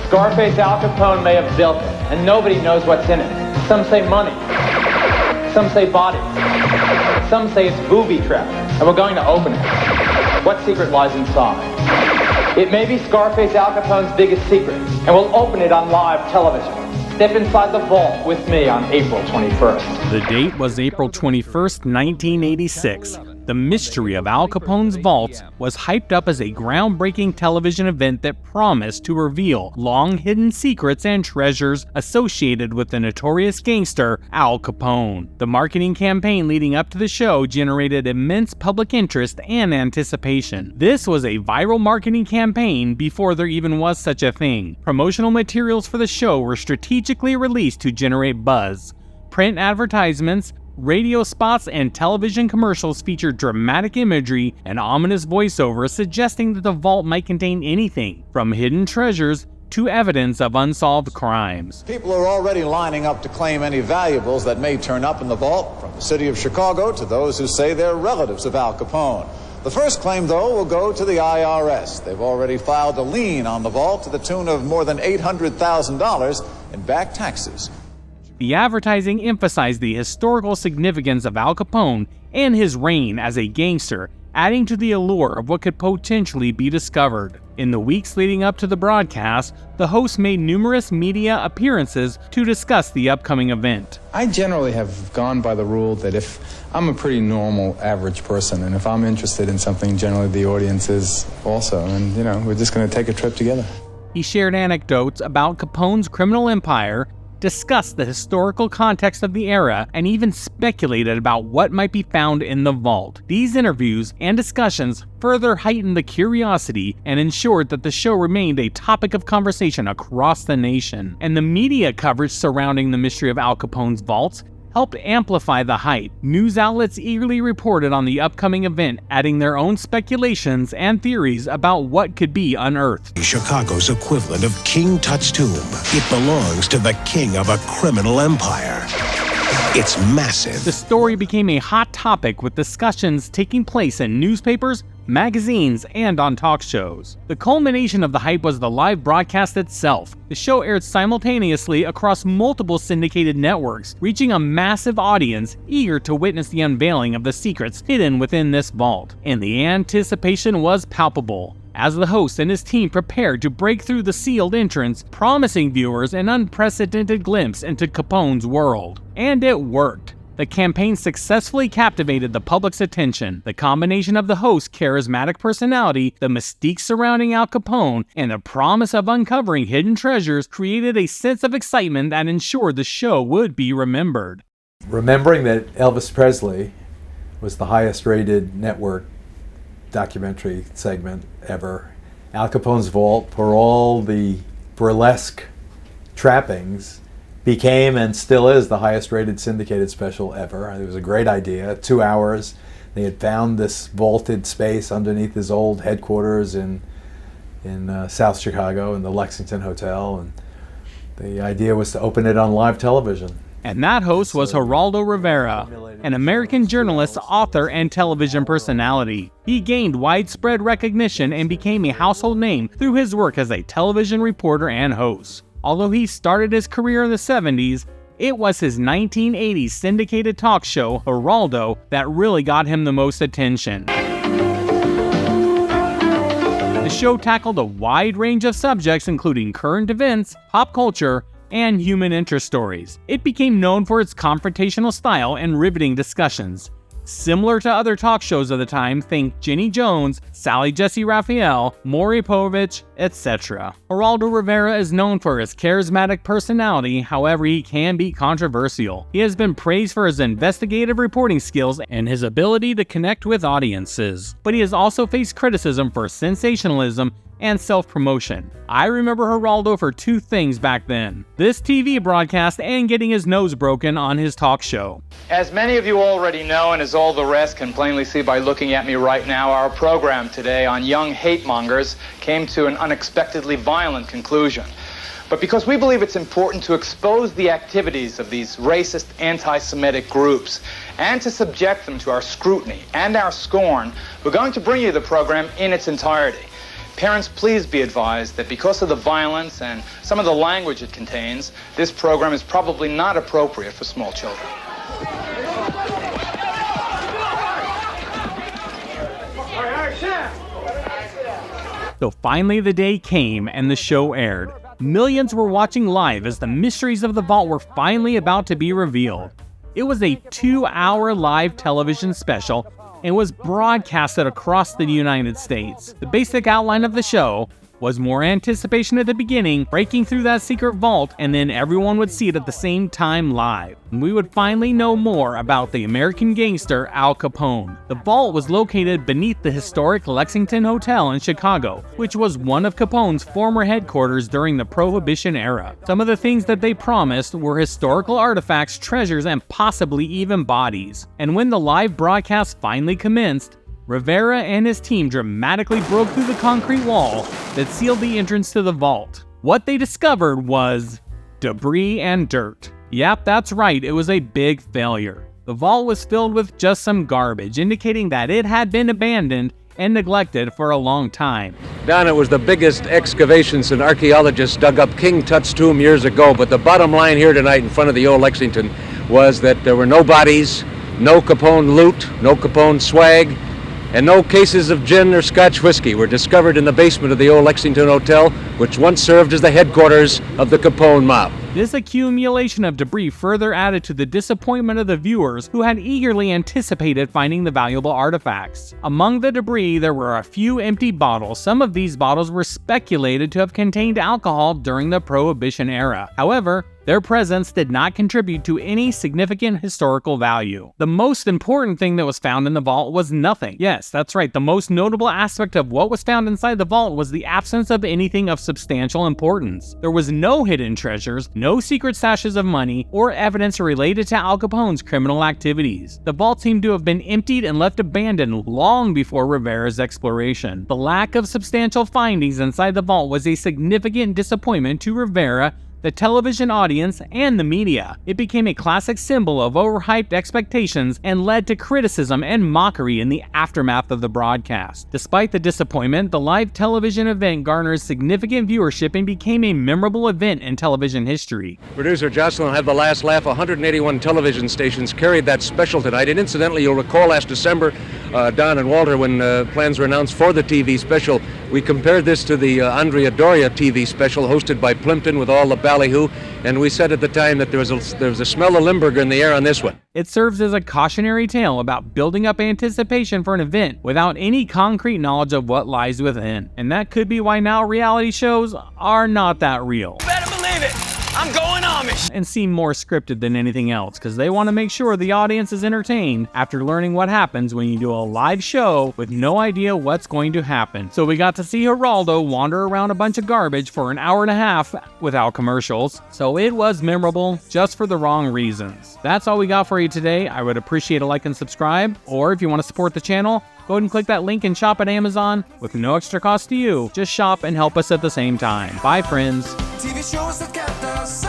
Scarface Al Capone may have built it, and nobody knows what's in it. Some say money. Some say bodies. Some say it's booby trap, and we're going to open it. What secret lies inside? It may be Scarface Al Capone's biggest secret, and we'll open it on live television. Step inside the vault with me on April 21st. The date was April 21st, 1986. The mystery of Al Capone's vaults was hyped up as a groundbreaking television event that promised to reveal long-hidden secrets and treasures associated with the notorious gangster Al Capone. The marketing campaign leading up to the show generated immense public interest and anticipation. This was a viral marketing campaign before there even was such a thing. Promotional materials for the show were strategically released to generate buzz. Print advertisements, radio spots, and television commercials featured dramatic imagery and ominous voiceovers suggesting that the vault might contain anything from hidden treasures to evidence of unsolved crimes. People are already lining up to claim any valuables that may turn up in the vault, from the city of Chicago to those who say they're relatives of Al Capone. The first claim, though, will go to the IRS. They've already filed a lien on the vault to the tune of more than $800,000 in back taxes. The advertising emphasized the historical significance of Al Capone and his reign as a gangster, adding to the allure of what could potentially be discovered. In the weeks leading up to the broadcast, the host made numerous media appearances to discuss the upcoming event. I generally have gone by the rule that if I'm a pretty normal, average person, and if I'm interested in something, generally the audience is also, and we're just going to take a trip together. He shared anecdotes about Capone's criminal empire, discussed the historical context of the era, and even speculated about what might be found in the vault. These interviews and discussions further heightened the curiosity and ensured that the show remained a topic of conversation across the nation. And the media coverage surrounding the mystery of Al Capone's vaults helped amplify the hype. News outlets eagerly reported on the upcoming event, adding their own speculations and theories about what could be unearthed. Chicago's equivalent of King Tut's tomb. It belongs to the king of a criminal empire. It's massive. The story became a hot topic, with discussions taking place in newspapers, magazines, and on talk shows. The culmination of the hype was the live broadcast itself. The show aired simultaneously across multiple syndicated networks, reaching a massive audience eager to witness the unveiling of the secrets hidden within this vault. And the anticipation was palpable as the host and his team prepared to break through the sealed entrance, promising viewers an unprecedented glimpse into Capone's world. And it worked. The campaign successfully captivated the public's attention. The combination of the host's charismatic personality, the mystique surrounding Al Capone, and the promise of uncovering hidden treasures created a sense of excitement that ensured the show would be remembered. Remembering that Elvis Presley was the highest rated network documentary segment ever, Al Capone's vault, for all the burlesque trappings, became and still is the highest rated syndicated special ever. It was a great idea. 2 hours. They had found this vaulted space underneath his old headquarters in South Chicago in the Lexington Hotel, and the idea was to open it on live television. And that host was Geraldo Rivera, an American journalist, author, and television personality. He gained widespread recognition and became a household name through his work as a television reporter and host. Although he started his career in the 70s, it was his 1980s syndicated talk show, Geraldo, that really got him the most attention. The show tackled a wide range of subjects, including current events, pop culture, and human interest stories. It became known for its confrontational style and riveting discussions. Similar to other talk shows of the time, think Jenny Jones, Sally Jesse Raphael, Maury Povich, etc. Geraldo Rivera is known for his charismatic personality, however he can be controversial. He has been praised for his investigative reporting skills and his ability to connect with audiences. But he has also faced criticism for sensationalism and self-promotion. I remember Geraldo for two things back then: this TV broadcast and getting his nose broken on his talk show. As many of you already know, and as all the rest can plainly see by looking at me right now, our program today on young hate mongers came to an unexpectedly violent conclusion. But because we believe it's important to expose the activities of these racist, anti-Semitic groups and to subject them to our scrutiny and our scorn, we're going to bring you the program in its entirety. Parents, please be advised that because of the violence and some of the language it contains, this program is probably not appropriate for small children. So finally the day came and the show aired. Millions were watching live as the mysteries of the vault were finally about to be revealed. It was a 2-hour live television special and was broadcasted across the United States. The basic outline of the show was more anticipation at the beginning, breaking through that secret vault, and then everyone would see it at the same time live. And we would finally know more about the American gangster Al Capone. The vault was located beneath the historic Lexington Hotel in Chicago, which was one of Capone's former headquarters during the Prohibition era. Some of the things that they promised were historical artifacts, treasures, and possibly even bodies. And when the live broadcast finally commenced, Rivera and his team dramatically broke through the concrete wall that sealed the entrance to the vault. What they discovered was debris and dirt. Yep, that's right, it was a big failure. The vault was filled with just some garbage, indicating that it had been abandoned and neglected for a long time. Don, it was the biggest excavation since archaeologists dug up King Tut's tomb years ago, but the bottom line here tonight in front of the old Lexington was that there were no bodies, no Capone loot, no Capone swag, and no cases of gin or Scotch whiskey were discovered in the basement of the old Lexington Hotel, which once served as the headquarters of the Capone mob. This accumulation of debris further added to the disappointment of the viewers who had eagerly anticipated finding the valuable artifacts. Among the debris, there were a few empty bottles. Some of these bottles were speculated to have contained alcohol during the Prohibition era. However, their presence did not contribute to any significant historical value. The most important thing that was found in the vault was nothing. Yes, that's right, the most notable aspect of what was found inside the vault was the absence of anything of substantial importance. There was no hidden treasures, no secret stashes of money, or evidence related to Al Capone's criminal activities. The vault seemed to have been emptied and left abandoned long before Rivera's exploration. The lack of substantial findings inside the vault was a significant disappointment to Rivera, the television audience, and the media. It became a classic symbol of overhyped expectations and led to criticism and mockery in the aftermath of the broadcast. Despite the disappointment, the live television event garnered significant viewership and became a memorable event in television history. Producer Jocelyn will have the last laugh. 181 television stations carried that special tonight. And incidentally, you'll recall last December, Don and Walter, when plans were announced for the TV special, we compared this to the Andrea Doria TV special hosted by Plimpton with all the ballyhoo, and we said at the time that there was a smell of Limburger in the air on this one. It serves as a cautionary tale about building up anticipation for an event without any concrete knowledge of what lies within. And that could be why now reality shows are not that real. Better believe it! I'm going Amish! And seem more scripted than anything else, because they want to make sure the audience is entertained after learning what happens when you do a live show with no idea what's going to happen. So we got to see Geraldo wander around a bunch of garbage for an hour and a half without commercials. So it was memorable, just for the wrong reasons. That's all we got for you today. I would appreciate a like and subscribe, or if you want to support the channel, go ahead and click that link and shop at Amazon with no extra cost to you. Just shop and help us at the same time. Bye, friends. TV shows that kept us